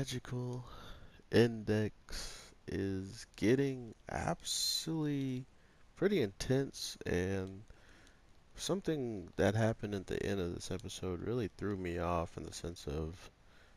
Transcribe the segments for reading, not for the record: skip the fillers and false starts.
magical index is getting absolutely pretty intense, and something that happened at the end of this episode really threw me off in the sense of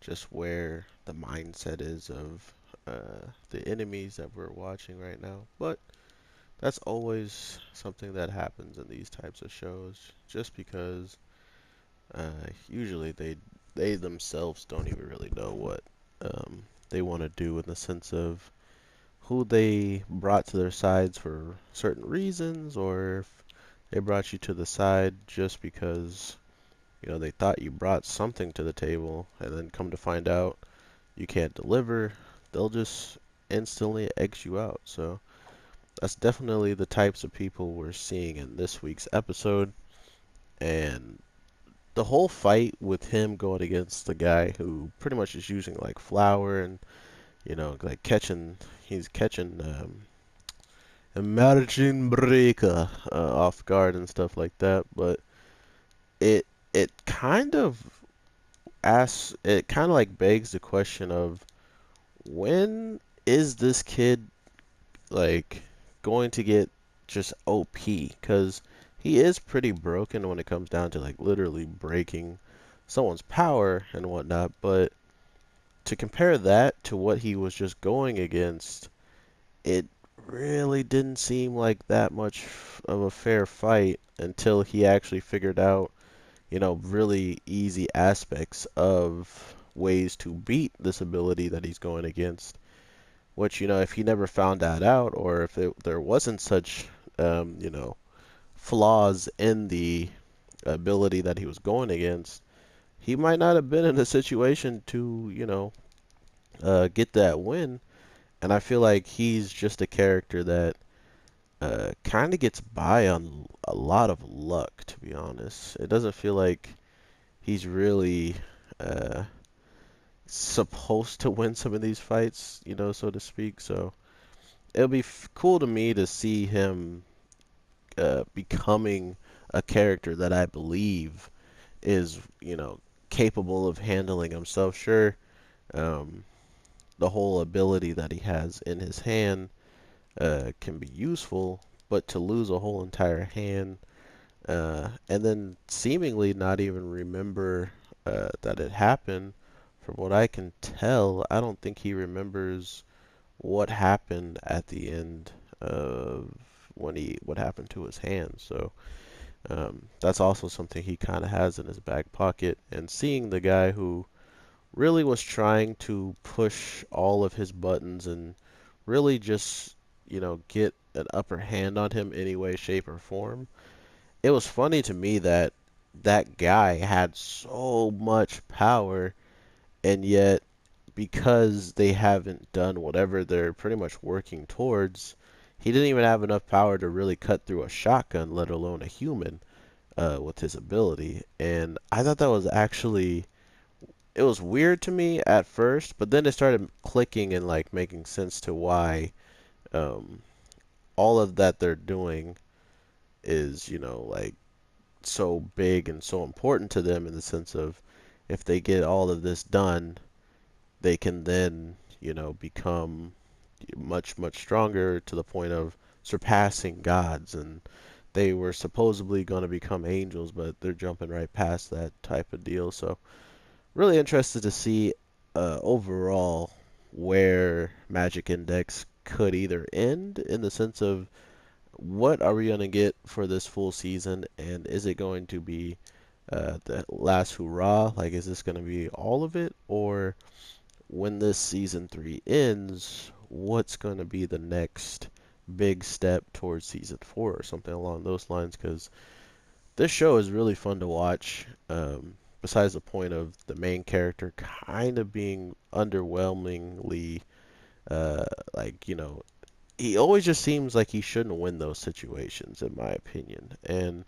just where the mindset is of the enemies that we're watching right now. But that's always something that happens in these types of shows, just because usually they themselves don't even really know what they want to do in the sense of who they brought to their sides for certain reasons, or if they brought you to the side just because they thought you brought something to the table, and then come to find out you can't deliver. They'll just instantly X you out. So that's definitely the types of people we're seeing in this week's episode. And the whole fight with him going against the guy who pretty much is using like flour and like he's catching a margin breaker off guard and stuff like that. But it it kind of it kind of like begs the question of, when is this kid like going to get just OP? Because he is pretty broken when it comes down to like literally breaking someone's power and whatnot. But to compare that to what he was just going against, it really didn't seem like that much of a fair fight until he actually figured out, really easy aspects of ways to beat this ability that he's going against. Which, if he never found that out, or if there wasn't such, flaws in the ability that he was going against, he might not have been in a situation to, get that win. And I feel like he's just a character that kind of gets by on a lot of luck, to be honest. It doesn't feel like he's really uh, supposed to win some of these fights, so to speak. So it'll be cool to me to see him becoming a character that I believe is, capable of handling himself. Sure, um, the whole ability that he has in his hand can be useful, but to lose a whole entire hand and then seemingly not even remember that it happened, from what I can tell, I don't think he remembers what happened at the end of what happened to his hand. So that's also something he kind of has in his back pocket. And seeing the guy who really was trying to push all of his buttons and really just, get an upper hand on him any way, shape, or form. It was funny to me that that guy had so much power, and yet because they haven't done whatever they're pretty much working towards, he didn't even have enough power to really cut through a shotgun, let alone a human, with his ability. And I thought that was actually, it was weird to me at first, but then it started clicking and like making sense to why um, all of that they're doing is, like so big and so important to them, in the sense of, if they get all of this done, they can then, become much, much stronger to the point of surpassing gods. And they were supposedly going to become angels, but they're jumping right past that type of deal. So, really interested to see overall where Magic Index could either end, in the sense of, what are we going to get for this full season, and is it going to be the last hurrah? Like, is this going to be all of it, or when this season 3 ends, what's going to be the next big step towards season 4, or something along those lines? Because this show is really fun to watch. Besides the point of the main character kind of being underwhelmingly, uh, like, he always just seems like he shouldn't win those situations, in my opinion. And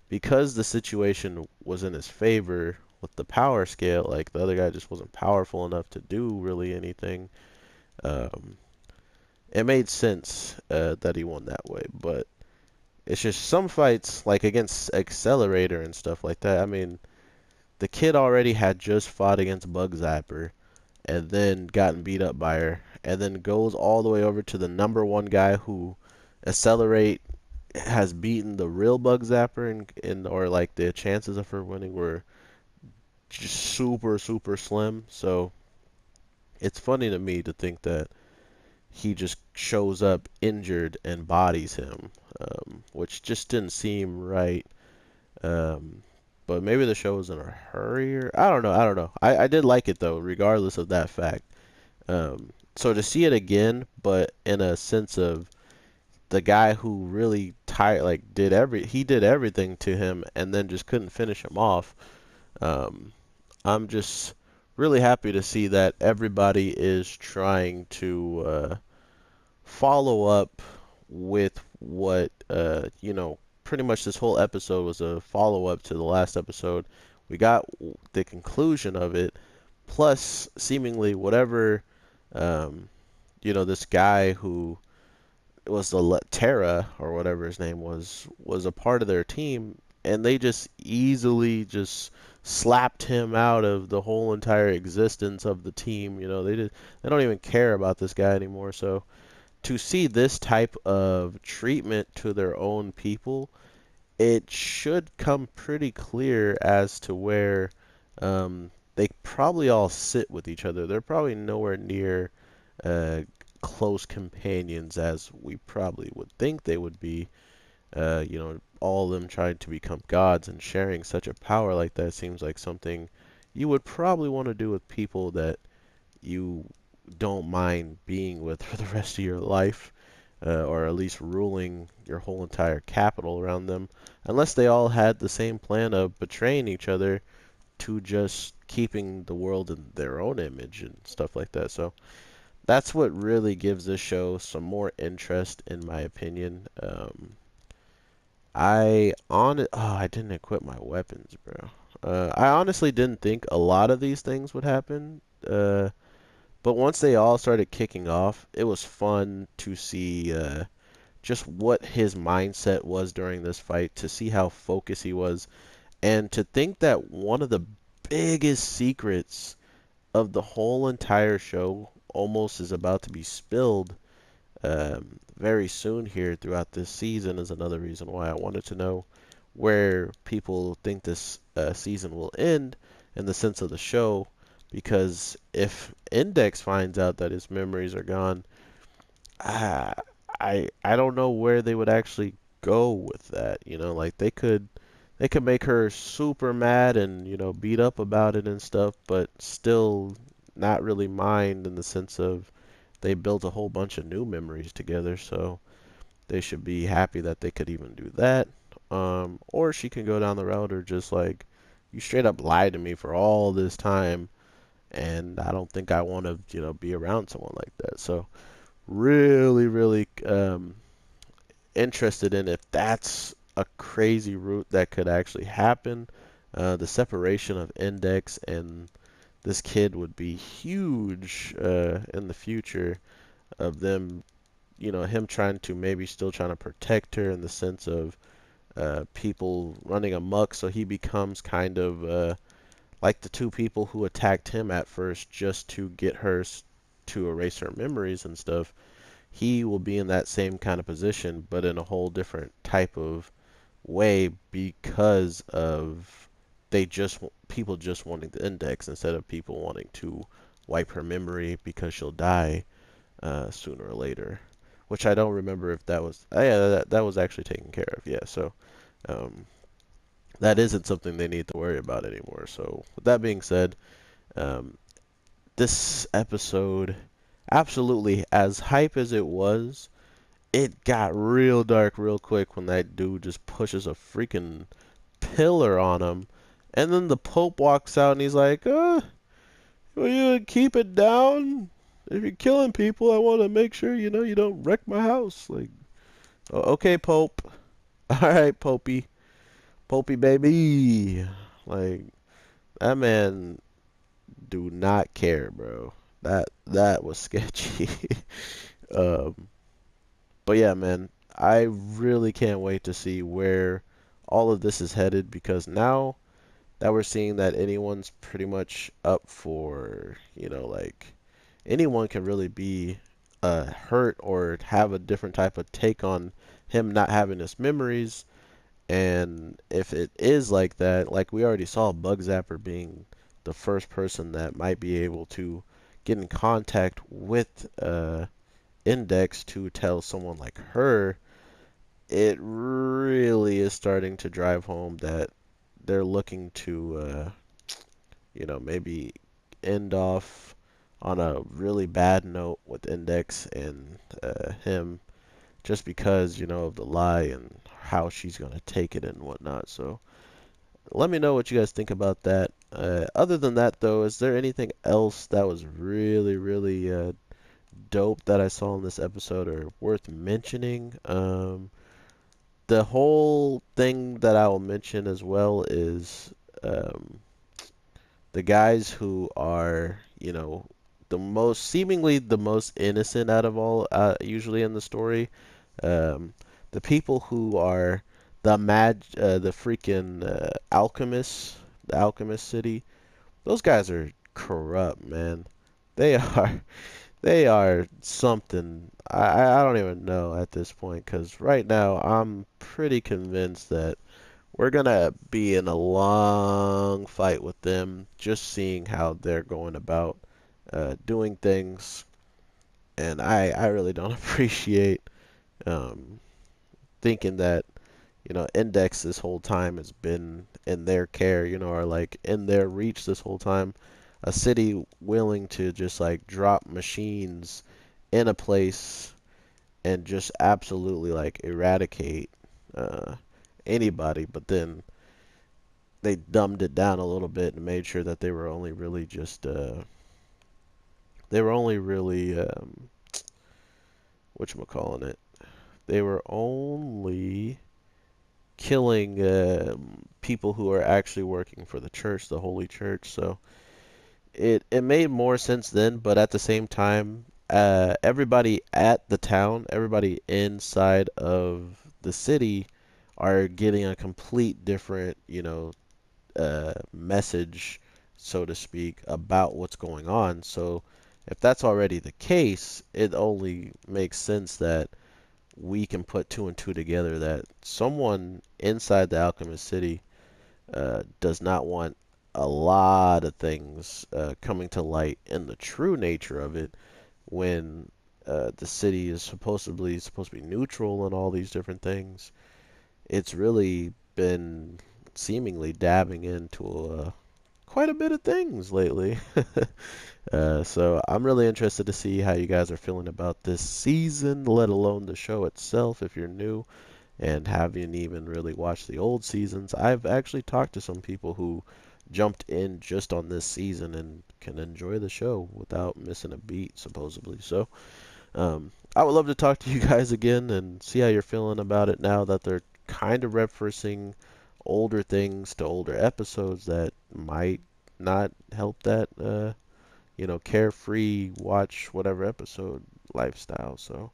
because the situation was in his favor with the power scale, like the other guy just wasn't powerful enough to do really anything, um, it made sense that he won that way. But it's just some fights, like against Accelerator and stuff like that. I mean, the kid already had just fought against Bug Zapper, and then gotten beat up by her, and then goes all the way over to the number one guy who accelerate has beaten the real bug zapper, and or like the chances of her winning were just super super slim. So it's funny to me to think that he just shows up injured and bodies him, which just didn't seem right. Um, but maybe the show was in a hurry, or I don't know. I don't know. I did like it though, regardless of that fact. So to see it again, but in a sense of the guy who really tired, like he did everything to him, and then just couldn't finish him off. Um, I'm just really happy to see that everybody is trying to follow up with what pretty much this whole episode was a follow up to the last episode. We got the conclusion of it, plus seemingly whatever um, this guy who was the Terra or whatever his name was a part of their team, and they just easily just slapped him out of the whole entire existence of the team. They don't even care about this guy anymore. So to see this type of treatment to their own people, it should come pretty clear as to where they probably all sit with each other. They're probably nowhere near uh, close companions as we probably would think they would be. All of them trying to become gods and sharing such a power like that seems like something you would probably want to do with people that you don't mind being with for the rest of your life, or at least ruling your whole entire capital around them, unless they all had the same plan of betraying each other to just keeping the world in their own image and stuff like that. So that's what really gives this show some more interest, in my opinion. I didn't equip my weapons, bro. I honestly didn't think a lot of these things would happen. But once they all started kicking off, it was fun to see just what his mindset was during this fight, to see how focused he was, and to think that one of the biggest secrets of the whole entire show almost is about to be spilled very soon here throughout this season is another reason why I wanted to know where people think this season will end in the sense of the show. Because if Index finds out that his memories are gone, I I don't know where they would actually go with that. Like they could make her super mad and beat up about it and stuff, but still not really mind in the sense of they built a whole bunch of new memories together, so they should be happy that they could even do that. Or she can go down the route or just like, you straight up lied to me for all this time, and I don't think I want to, be around someone like that. So really, really interested in if that's a crazy route that could actually happen. The separation of Index and this kid would be huge in the future of them, him trying to maybe still trying to protect her in the sense of people running amok, so he becomes kind of like the two people who attacked him at first just to get her to erase her memories and stuff. He will be in that same kind of position, but in a whole different type of way because of people just wanting the Index instead of people wanting to wipe her memory because she'll die sooner or later. Which I don't remember if that was. Yeah, that was actually taken care of. Yeah, so um, that isn't something they need to worry about anymore. So with that being said, um, this episode, absolutely as hype as it was, it got real dark real quick when that dude just pushes a freaking pillar on him, and then the Pope walks out and he's like, will you keep it down? If you're killing people, I want to make sure you don't wreck my house." Like, okay, Pope. All right, Popey, Popey baby. Like that man do not care, bro. That was sketchy. um, but yeah, man, I really can't wait to see where all of this is headed because now that we're seeing that anyone's pretty much up for, like anyone can really be hurt or have a different type of take on him not having his memories. And if it is like that, like we already saw Bug Zapper being the first person that might be able to get in contact with Index to tell someone like her, it really is starting to drive home that they're looking to, maybe end off on a really bad note with Index and him just because, of the lie and how she's going to take it and whatnot. So let me know what you guys think about that. Other than that, though, is there anything else that was really, really dope that I saw in this episode or worth mentioning? The whole thing that I will mention as well is um, the guys who are, seemingly the most innocent out of all, usually in the story. Um, the people who are the freaking alchemists, the alchemist city. Those guys are corrupt, man. They are, they are something. I don't even know at this point because right now I'm pretty convinced that we're gonna be in a long fight with them. Just seeing how they're going about doing things, and I really don't appreciate um, thinking that Index this whole time has been in their care, or like in their reach this whole time. A city willing to just like drop machines in a place and just absolutely like eradicate uh, anybody, but then they dumbed it down a little bit and made sure that they were only really just they were only really whatchamacallit it. They were only killing people who are actually working for the church, the Holy Church. So it made more sense then, but at the same time, everybody at the town, everybody inside of the city, are getting a complete different, message, so to speak, about what's going on. So if that's already the case, it only makes sense that we can put two and two together that someone inside the Alchemist City does not want a lot of things coming to light in the true nature of it when the city is supposed to be neutral and all these different things. It's really been seemingly dabbing into quite a bit of things lately. So I'm really interested to see how you guys are feeling about this season, let alone the show itself if you're new and haven't even really watched the old seasons. I've actually talked to some people who jumped in just on this season and can enjoy the show without missing a beat, supposedly. So, I would love to talk to you guys again and see how you're feeling about it now that they're kind of referencing older things to older episodes that might not help that, carefree watch whatever episode lifestyle. So,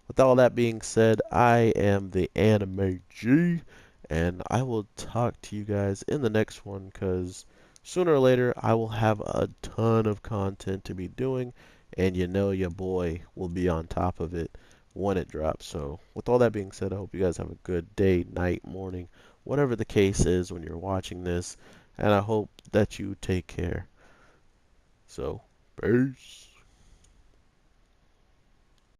with all that being said, I am the Anime G, and I will talk to you guys in the next one because sooner or later I will have a ton of content to be doing, and your boy will be on top of it when it drops. So, with all that being said, I hope you guys have a good day, night, morning, whatever the case is when you're watching this, and I hope that you take care. So, peace.